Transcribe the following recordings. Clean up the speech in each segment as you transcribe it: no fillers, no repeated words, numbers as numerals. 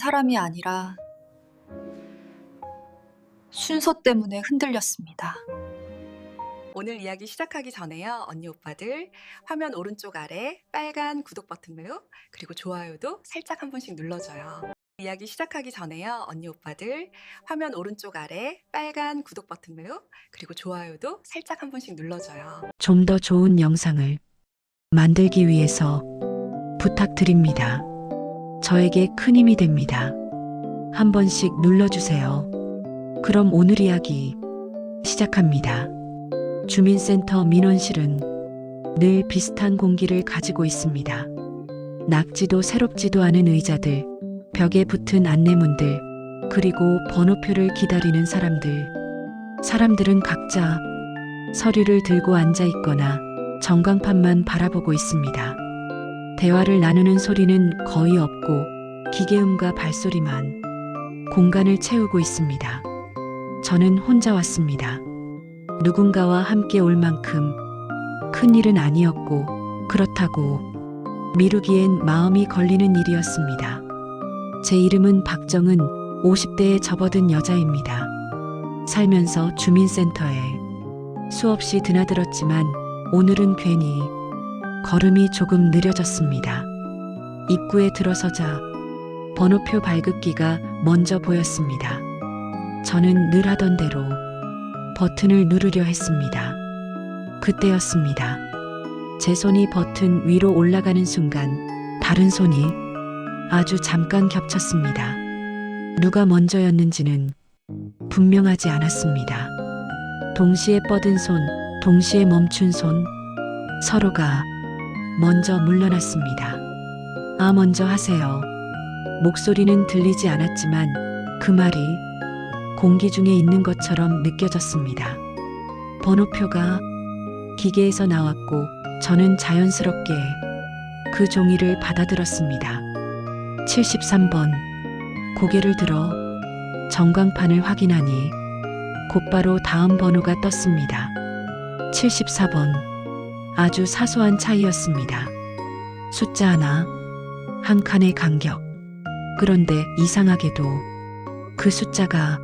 사람이 아니라 순서 때문에 흔들렸습니다. 오늘 이야기 시작하기 전에요. 언니 오빠들 화면 오른쪽 아래 빨간 구독 버튼으로 그리고 좋아요도 살짝 한 번씩 눌러줘요. 이야기 시작하기 전에요. 언니 오빠들 화면 오른쪽 아래 빨간 구독 버튼으로 그리고 좋아요도 살짝 한 번씩 눌러줘요. 좀 더 좋은 영상을 만들기 위해서 부탁드립니다. 저에게 큰 힘이 됩니다. 한 번씩 눌러주세요. 그럼 오늘 이야기 시작합니다. 주민센터 민원실은 늘 비슷한 공기를 가지고 있습니다. 낡지도 새롭지도 않은 의자들, 벽에 붙은 안내문들, 그리고 번호표를 기다리는 사람들. 사람들은 각자 서류를 들고 앉아 있거나 전광판만 바라보고 있습니다. 대화를 나누는 소리는 거의 없고 기계음과 발소리만 공간을 채우고 있습니다. 저는 혼자 왔습니다. 누군가와 함께 올 만큼 큰 일은 아니었고 그렇다고 미루기엔 마음이 걸리는 일이었습니다. 제 이름은 박정은, 50대에 접어든 여자입니다. 살면서 주민센터에 수없이 드나들었지만 오늘은 괜히 걸음이 조금 느려졌습니다. 입구에 들어서자 번호표 발급기가 먼저 보였습니다. 저는 늘 하던 대로 버튼을 누르려 했습니다. 그때였습니다. 제 손이 버튼 위로 올라가는 순간 다른 손이 아주 잠깐 겹쳤습니다. 누가 먼저였는지는 분명하지 않았습니다. 동시에 뻗은 손, 동시에 멈춘 손, 서로가 먼저 물러났습니다. 먼저 하세요. 목소리는 들리지 않았지만 그 말이 공기 중에 있는 것처럼 느껴졌습니다. 번호표가 기계에서 나왔고 저는 자연스럽게 그 종이를 받아들었습니다. 73번. 고개를 들어 전광판을 확인하니 곧바로 다음 번호가 떴습니다. 74번. 아주 사소한 차이였습니다. 숫자 하나, 한 칸의 간격. 그런데 이상하게도 그 숫자가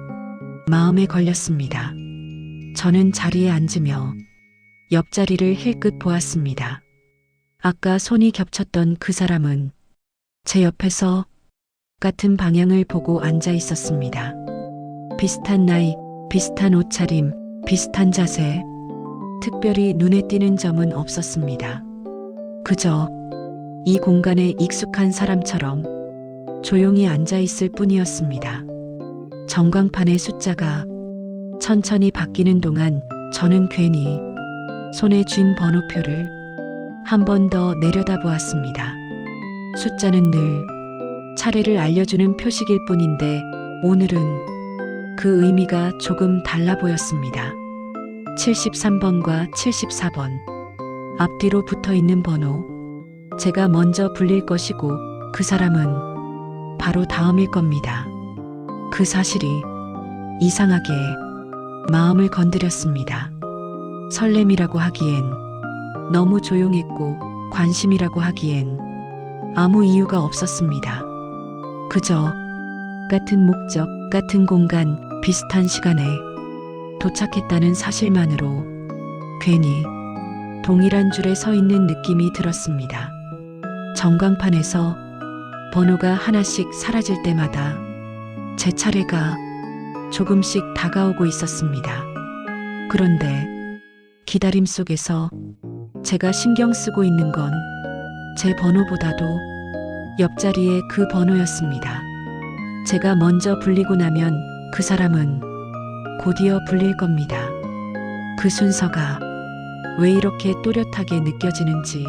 마음에 걸렸습니다. 저는 자리에 앉으며 옆자리를 힐끗 보았습니다. 아까 손이 겹쳤던 그 사람은 제 옆에서 같은 방향을 보고 앉아 있었습니다. 비슷한 나이, 비슷한 옷차림, 비슷한 자세. 특별히 눈에 띄는 점은 없었습니다. 그저 이 공간에 익숙한 사람처럼 조용히 앉아 있을 뿐이었습니다. 전광판의 숫자가 천천히 바뀌는 동안 저는 괜히 손에 쥔 번호표를 한 번 더 내려다보았습니다. 숫자는 늘 차례를 알려주는 표식일 뿐인데 오늘은 그 의미가 조금 달라 보였습니다. 73번과 74번. 앞뒤로 붙어 있는 번호. 제가 먼저 불릴 것이고 그 사람은 바로 다음일 겁니다. 그 사실이 이상하게 마음을 건드렸습니다. 설렘이라고 하기엔 너무 조용했고 관심이라고 하기엔 아무 이유가 없었습니다. 그저 같은 목적, 같은 공간, 비슷한 시간에 도착했다는 사실만으로 괜히 동일한 줄에 서 있는 느낌이 들었습니다. 전광판에서 번호가 하나씩 사라질 때마다 제 차례가 조금씩 다가오고 있었습니다. 그런데 기다림 속에서 제가 신경 쓰고 있는 건 제 번호보다도 옆자리의 그 번호였습니다. 제가 먼저 불리고 나면 그 사람은 곧이어 불릴 겁니다. 그 순서가 왜 이렇게 또렷하게 느껴지는지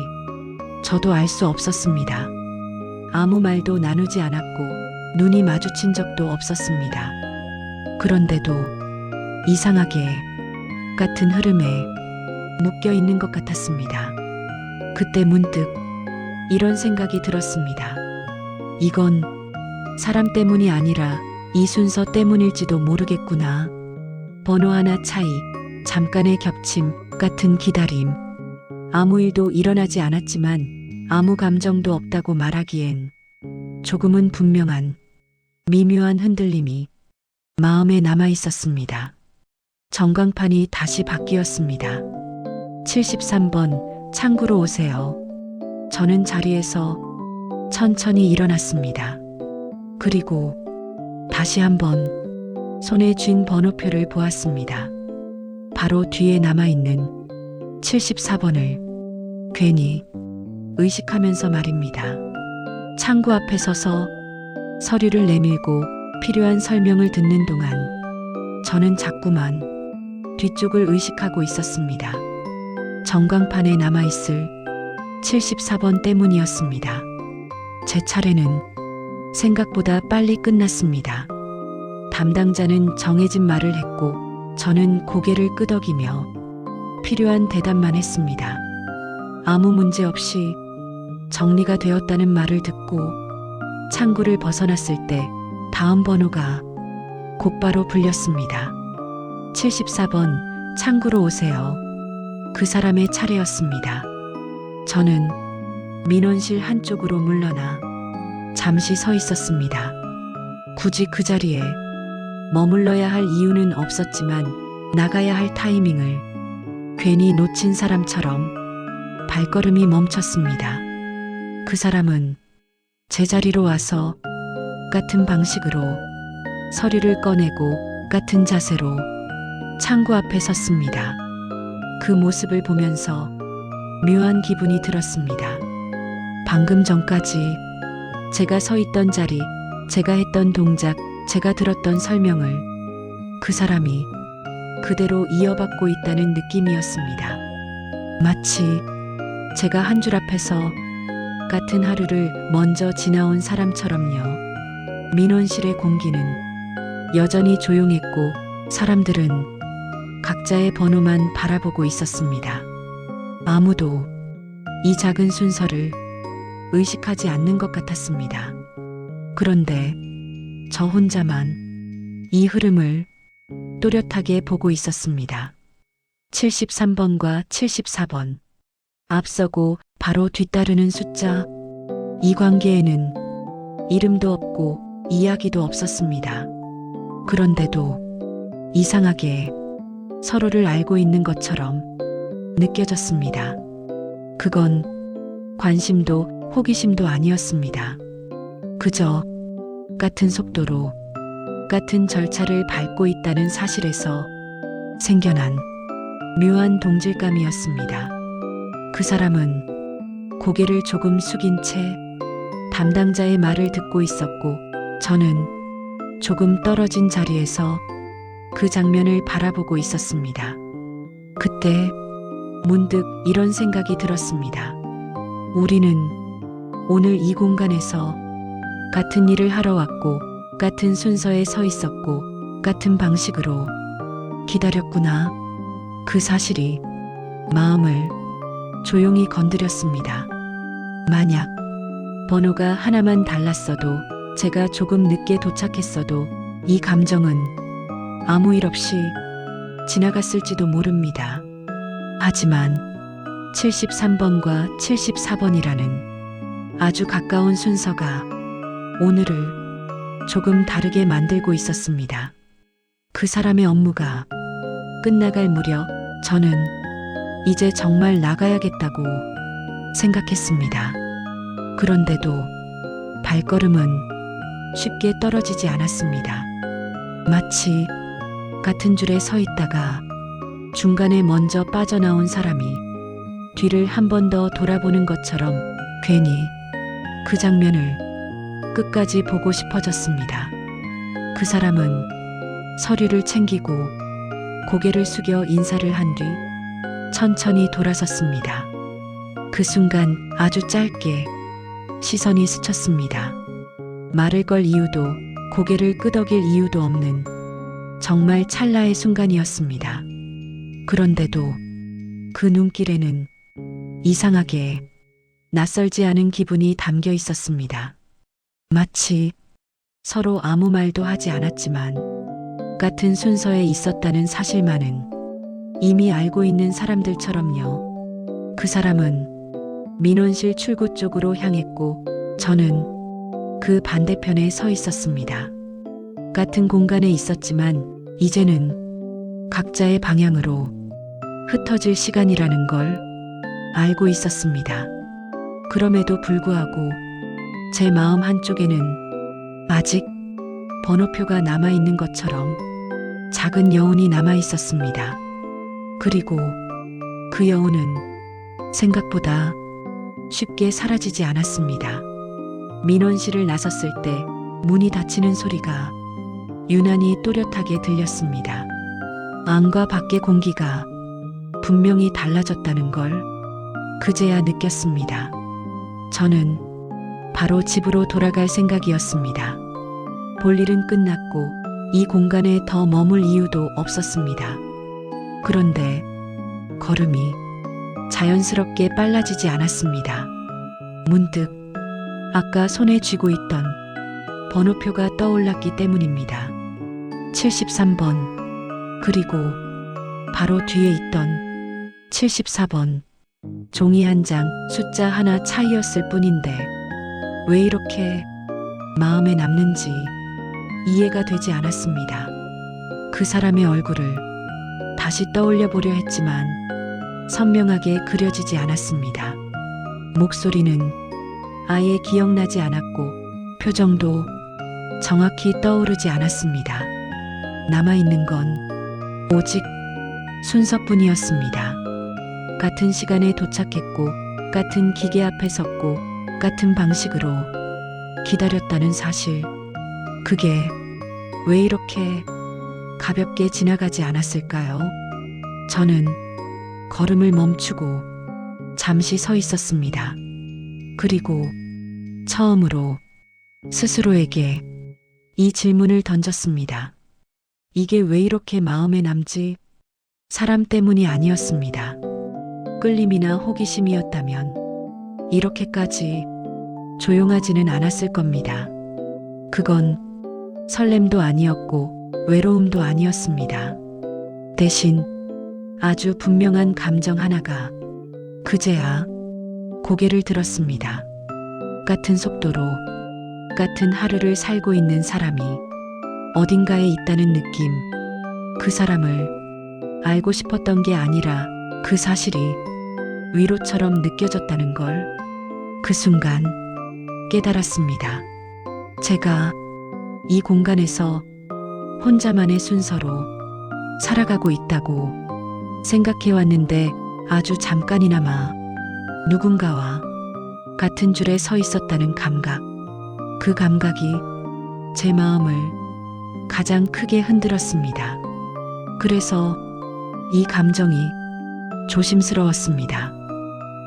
저도 알 수 없었습니다. 아무 말도 나누지 않았고 눈이 마주친 적도 없었습니다. 그런데도 이상하게 같은 흐름에 묶여 있는 것 같았습니다. 그때 문득 이런 생각이 들었습니다. 이건 사람 때문이 아니라 이 순서 때문일지도 모르겠구나. 번호 하나 차이, 잠깐의 겹침, 같은 기다림. 아무 일도 일어나지 않았지만 아무 감정도 없다고 말하기엔 조금은 분명한 미묘한 흔들림이 마음에 남아 있었습니다. 전광판이 다시 바뀌었습니다. 73번 창구로 오세요. 저는 자리에서 천천히 일어났습니다. 그리고 다시 한번 손에 쥔 번호표를 보았습니다. 바로 뒤에 남아있는 74번을 괜히 의식하면서 말입니다. 창구 앞에 서서 서류를 내밀고 필요한 설명을 듣는 동안 저는 자꾸만 뒤쪽을 의식하고 있었습니다. 전광판에 남아있을 74번 때문이었습니다. 제 차례는 생각보다 빨리 끝났습니다. 담당자는 정해진 말을 했고 저는 고개를 끄덕이며 필요한 대답만 했습니다. 아무 문제 없이 정리가 되었다는 말을 듣고 창구를 벗어났을 때 다음 번호가 곧바로 불렸습니다. 74번 창구로 오세요. 그 사람의 차례였습니다. 저는 민원실 한쪽으로 물러나 잠시 서 있었습니다. 굳이 그 자리에 머물러야 할 이유는 없었지만 나가야 할 타이밍을 괜히 놓친 사람처럼 발걸음이 멈췄습니다. 그 사람은 제 자리로 와서 같은 방식으로 서류를 꺼내고 같은 자세로 창구 앞에 섰습니다. 그 모습을 보면서 묘한 기분이 들었습니다. 방금 전까지 제가 서 있던 자리, 제가 했던 동작, 제가 들었던 설명을 그 사람이 그대로 이어받고 있다는 느낌이었습니다. 마치 제가 한 줄 앞에서 같은 하루를 먼저 지나온 사람처럼요. 민원실의 공기는 여전히 조용했고 사람들은 각자의 번호만 바라보고 있었습니다. 아무도 이 작은 순서를 의식하지 않는 것 같았습니다. 그런데 저 혼자만 이 흐름을 또렷하게 보고 있었습니다. 73번과 74번. 앞서고 바로 뒤따르는 숫자. 이 관계에는 이름도 없고 이야기도 없었습니다. 그런데도 이상하게 서로를 알고 있는 것처럼 느껴졌습니다. 그건 관심도 호기심도 아니었습니다. 그저 같은 속도로 같은 절차를 밟고 있다는 사실에서 생겨난 묘한 동질감이었습니다. 그 사람은 고개를 조금 숙인 채 담당자의 말을 듣고 있었고 저는 조금 떨어진 자리에서 그 장면을 바라보고 있었습니다. 그때 문득 이런 생각이 들었습니다. 우리는 오늘 이 공간에서 같은 일을 하러 왔고 같은 순서에 서 있었고 같은 방식으로 기다렸구나. 그 사실이 마음을 조용히 건드렸습니다. 만약 번호가 하나만 달랐어도 제가 조금 늦게 도착했어도 이 감정은 아무 일 없이 지나갔을지도 모릅니다. 하지만 73번과 74번이라는 아주 가까운 순서가 오늘을 조금 다르게 만들고 있었습니다. 그 사람의 업무가 끝나갈 무렵 저는 이제 정말 나가야겠다고 생각했습니다. 그런데도 발걸음은 쉽게 떨어지지 않았습니다. 마치 같은 줄에 서 있다가 중간에 먼저 빠져나온 사람이 뒤를 한 번 더 돌아보는 것처럼 괜히 그 장면을 끝까지 보고 싶어졌습니다. 그 사람은 서류를 챙기고 고개를 숙여 인사를 한 뒤 천천히 돌아섰습니다. 그 순간 아주 짧게 시선이 스쳤습니다. 말을 걸 이유도 고개를 끄덕일 이유도 없는 정말 찰나의 순간이었습니다. 그런데도 그 눈길에는 이상하게 낯설지 않은 기분이 담겨 있었습니다. 마치 서로 아무 말도 하지 않았지만 같은 순서에 있었다는 사실만은 이미 알고 있는 사람들처럼요. 그 사람은 민원실 출구 쪽으로 향했고 저는 그 반대편에 서 있었습니다. 같은 공간에 있었지만 이제는 각자의 방향으로 흩어질 시간이라는 걸 알고 있었습니다. 그럼에도 불구하고 제 마음 한쪽에는 아직 번호표가 남아있는 것처럼 작은 여운이 남아 있었습니다. 그리고 그 여운은 생각보다 쉽게 사라지지 않았습니다. 민원실을 나섰을 때 문이 닫히는 소리가 유난히 또렷하게 들렸습니다. 안과 밖의 공기가 분명히 달라졌다는 걸 그제야 느꼈습니다. 저는 바로 집으로 돌아갈 생각이었습니다. 볼일은 끝났고 이 공간에 더 머물 이유도 없었습니다. 그런데 걸음이 자연스럽게 빨라지지 않았습니다. 문득 아까 손에 쥐고 있던 번호표가 떠올랐기 때문입니다. 73번, 그리고 바로 뒤에 있던 74번. 종이 한 장, 숫자 하나 차이였을 뿐인데 왜 이렇게 마음에 남는지 이해가 되지 않았습니다. 그 사람의 얼굴을 다시 떠올려 보려 했지만 선명하게 그려지지 않았습니다. 목소리는 아예 기억나지 않았고 표정도 정확히 떠오르지 않았습니다. 남아있는 건 오직 순서뿐이었습니다. 같은 시간에 도착했고 같은 기계 앞에 섰고 같은 방식으로 기다렸다는 사실, 그게 왜 이렇게 가볍게 지나가지 않았을까요? 저는 걸음을 멈추고 잠시 서 있었습니다. 그리고 처음으로 스스로에게 이 질문을 던졌습니다. 이게 왜 이렇게 마음에 남지? 사람 때문이 아니었습니다. 끌림이나 호기심이었다면 이렇게까지 조용하지는 않았을 겁니다. 그건 설렘도 아니었고 외로움도 아니었습니다. 대신 아주 분명한 감정 하나가 그제야 고개를 들었습니다. 같은 속도로 같은 하루를 살고 있는 사람이 어딘가에 있다는 느낌. 그 사람을 알고 싶었던 게 아니라 그 사실이 위로처럼 느껴졌다는 걸 그 순간 깨달았습니다. 제가 이 공간에서 혼자만의 순서로 살아가고 있다고 생각해왔는데 아주 잠깐이나마 누군가와 같은 줄에 서 있었다는 감각, 그 감각이 제 마음을 가장 크게 흔들었습니다. 그래서 이 감정이 조심스러웠습니다.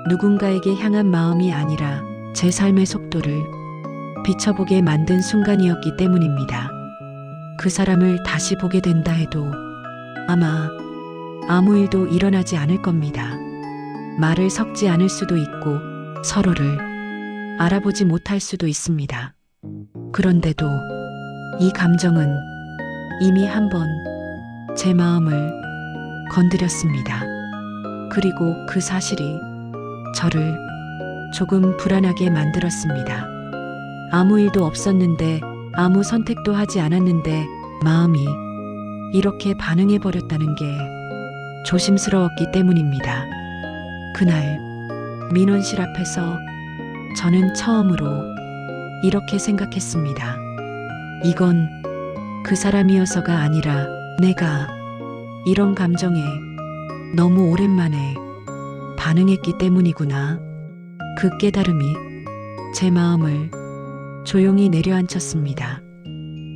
누군가에게 향한 마음이 아니라 제 삶의 속도를 비춰보게 만든 순간이었기 때문입니다. 그 사람을 다시 보게 된다 해도 아마 아무 일도 일어나지 않을 겁니다. 말을 섞지 않을 수도 있고 서로를 알아보지 못할 수도 있습니다. 그런데도 이 감정은 이미 한 번 제 마음을 건드렸습니다. 그리고 그 사실이 저를 조금 불안하게 만들었습니다. 아무 일도 없었는데, 아무 선택도 하지 않았는데 마음이 이렇게 반응해버렸다는 게 조심스러웠기 때문입니다. 그날 민원실 앞에서 저는 처음으로 이렇게 생각했습니다. 이건 그 사람이어서가 아니라 내가 이런 감정에 너무 오랜만에 반응했기 때문이구나. 그 깨달음이 제 마음을 조용히 내려앉혔습니다.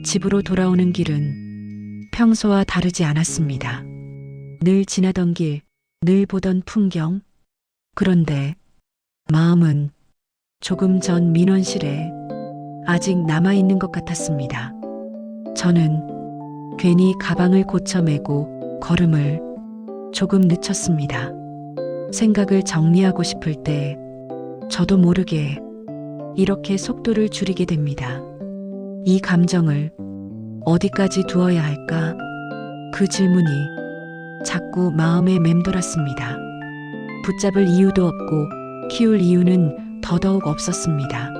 집으로 돌아오는 길은 평소와 다르지 않았습니다. 늘 지나던 길, 늘 보던 풍경. 그런데 마음은 조금 전 민원실에 아직 남아있는 것 같았습니다. 저는 괜히 가방을 고쳐 메고 걸음을 조금 늦췄습니다. 생각을 정리하고 싶을 때 저도 모르게 이렇게 속도를 줄이게 됩니다. 이 감정을 어디까지 두어야 할까? 그 질문이 자꾸 마음에 맴돌았습니다. 붙잡을 이유도 없고 키울 이유는 더더욱 없었습니다.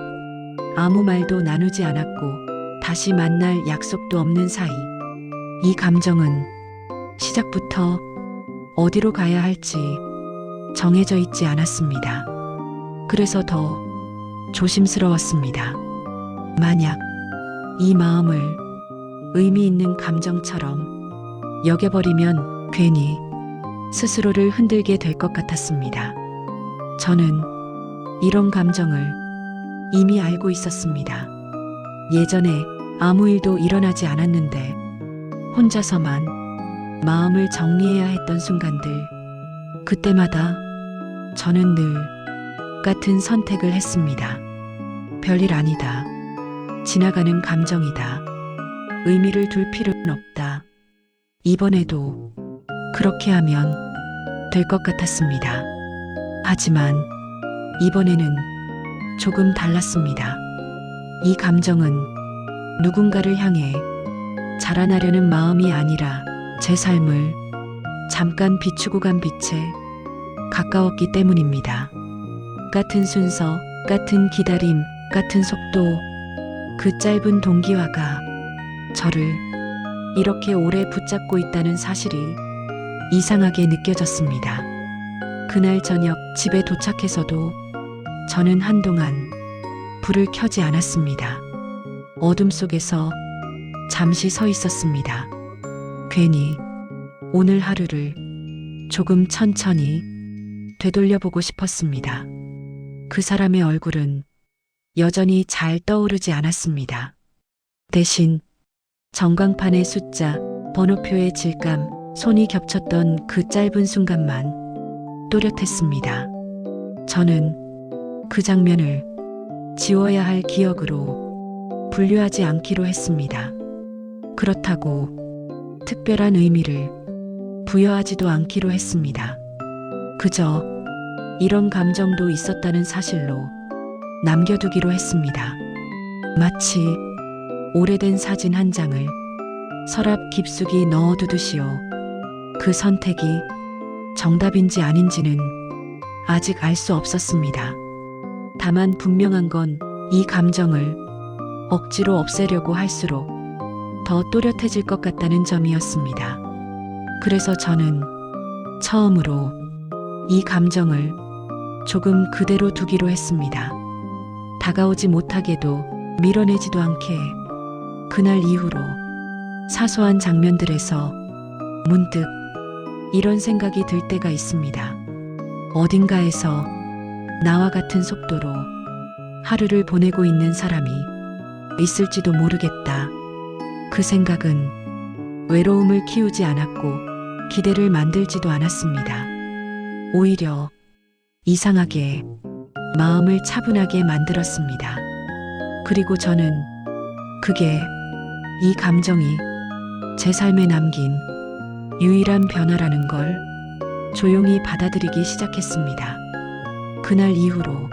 아무 말도 나누지 않았고 다시 만날 약속도 없는 사이. 이 감정은 시작부터 어디로 가야 할지 정해져 있지 않았습니다. 그래서 더 조심스러웠습니다. 만약 이 마음을 의미 있는 감정처럼 여겨버리면 괜히 스스로를 흔들게 될 것 같았습니다. 저는 이런 감정을 이미 알고 있었습니다. 예전에 아무 일도 일어나지 않았는데 혼자서만 마음을 정리해야 했던 순간들, 그때마다 저는 늘 같은 선택을 했습니다. 별일 아니다. 지나가는 감정이다. 의미를 둘 필요는 없다. 이번에도 그렇게 하면 될 것 같았습니다. 하지만 이번에는 조금 달랐습니다. 이 감정은 누군가를 향해 자라나려는 마음이 아니라 제 삶을 잠깐 비추고 간 빛에 가까웠기 때문입니다. 같은 순서, 같은 기다림, 같은 속도, 그 짧은 동기화가 저를 이렇게 오래 붙잡고 있다는 사실이 이상하게 느껴졌습니다. 그날 저녁 집에 도착해서도 저는 한동안 불을 켜지 않았습니다. 어둠 속에서 잠시 서 있었습니다. 괜히 오늘 하루를 조금 천천히 되돌려보고 싶었습니다. 그 사람의 얼굴은 여전히 잘 떠오르지 않았습니다. 대신 전광판의 숫자, 번호표의 질감, 손이 겹쳤던 그 짧은 순간만 또렷했습니다. 저는 그 장면을 지워야 할 기억으로 분류하지 않기로 했습니다. 그렇다고 특별한 의미를 부여하지도 않기로 했습니다. 그저 이런 감정도 있었다는 사실로 남겨두기로 했습니다. 마치 오래된 사진 한 장을 서랍 깊숙이 넣어두듯이요. 그 선택이 정답인지 아닌지는 아직 알 수 없었습니다. 다만 분명한 건 이 감정을 억지로 없애려고 할수록 더 또렷해질 것 같다는 점이었습니다. 그래서 저는 처음으로 이 감정을 조금 그대로 두기로 했습니다. 다가오지 못하게도 밀어내지도 않게. 그날 이후로 사소한 장면들에서 문득 이런 생각이 들 때가 있습니다. 어딘가에서 나와 같은 속도로 하루를 보내고 있는 사람이 있을지도 모르겠다. 그 생각은 외로움을 키우지 않았고 기대를 만들지도 않았습니다. 오히려 이상하게 마음을 차분하게 만들었습니다. 그리고 저는 그게 이 감정이 제 삶에 남긴 유일한 변화라는 걸 조용히 받아들이기 시작했습니다. 그날 이후로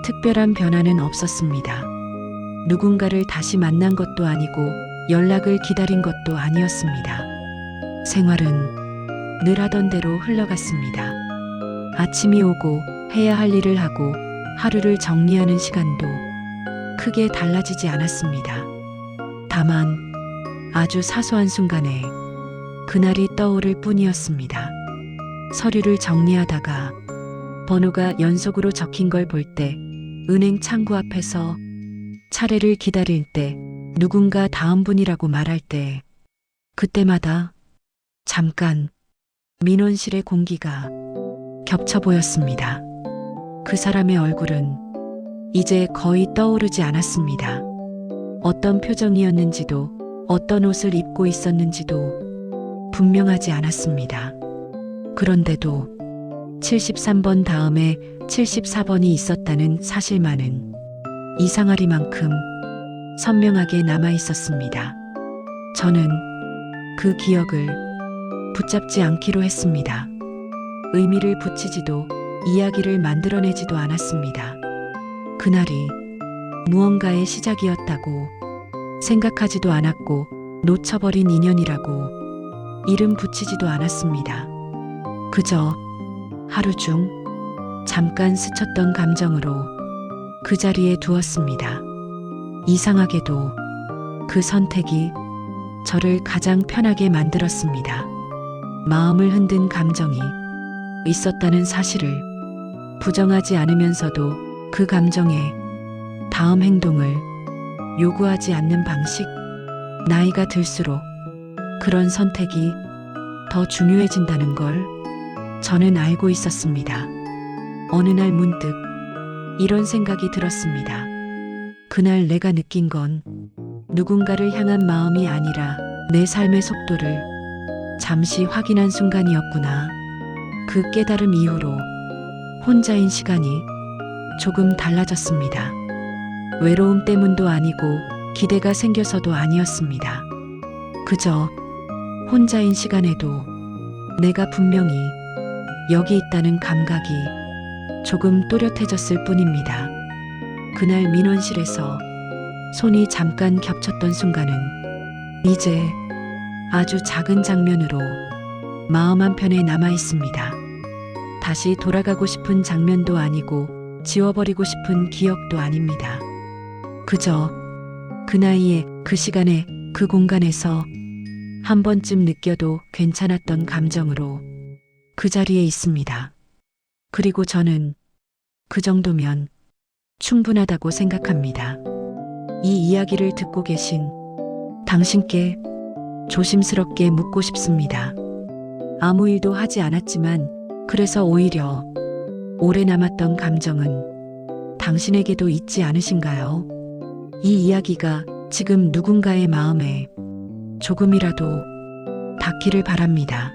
특별한 변화는 없었습니다. 누군가를 다시 만난 것도 아니고 연락을 기다린 것도 아니었습니다. 생활은 늘 하던 대로 흘러갔습니다. 아침이 오고 해야 할 일을 하고 하루를 정리하는 시간도 크게 달라지지 않았습니다. 다만 아주 사소한 순간에 그날이 떠오를 뿐이었습니다. 서류를 정리하다가 번호가 연속으로 적힌 걸 볼 때, 은행 창구 앞에서 차례를 기다릴 때, 누군가 다음 분이라고 말할 때, 그때마다 잠깐 민원실의 공기가 겹쳐 보였습니다. 그 사람의 얼굴은 이제 거의 떠오르지 않았습니다. 어떤 표정이었는지도 어떤 옷을 입고 있었는지도 분명하지 않았습니다. 그런데도 73번 다음에 74번이 있었다는 사실만은 이상하리만큼 선명하게 남아 있었습니다. 저는 그 기억을 붙잡지 않기로 했습니다. 의미를 붙이지도 이야기를 만들어내지도 않았습니다. 그날이 무언가의 시작이었다고 생각하지도 않았고 놓쳐버린 인연이라고 이름 붙이지도 않았습니다. 그저 하루 중 잠깐 스쳤던 감정으로 그 자리에 두었습니다. 이상하게도 그 선택이 저를 가장 편하게 만들었습니다. 마음을 흔든 감정이 있었다는 사실을 부정하지 않으면서도 그 감정의 다음 행동을 요구하지 않는 방식. 나이가 들수록 그런 선택이 더 중요해진다는 걸 저는 알고 있었습니다. 어느 날 문득 이런 생각이 들었습니다. 그날 내가 느낀 건 누군가를 향한 마음이 아니라 내 삶의 속도를 잠시 확인한 순간이었구나. 그 깨달음 이후로 혼자인 시간이 조금 달라졌습니다. 외로움 때문도 아니고 기대가 생겨서도 아니었습니다. 그저 혼자인 시간에도 내가 분명히 여기 있다는 감각이 조금 또렷해졌을 뿐입니다. 그날 민원실에서 손이 잠깐 겹쳤던 순간은 이제 아주 작은 장면으로 마음 한편에 남아 있습니다. 다시 돌아가고 싶은 장면도 아니고 지워버리고 싶은 기억도 아닙니다. 그저 그 나이에 그 시간에 그 공간에서 한 번쯤 느껴도 괜찮았던 감정으로 그 자리에 있습니다. 그리고 저는 그 정도면 충분하다고 생각합니다. 이 이야기를 듣고 계신 당신께 조심스럽게 묻고 싶습니다. 아무 일도 하지 않았지만 그래서 오히려 오래 남았던 감정은 당신에게도 있지 않으신가요? 이 이야기가 지금 누군가의 마음에 조금이라도 닿기를 바랍니다.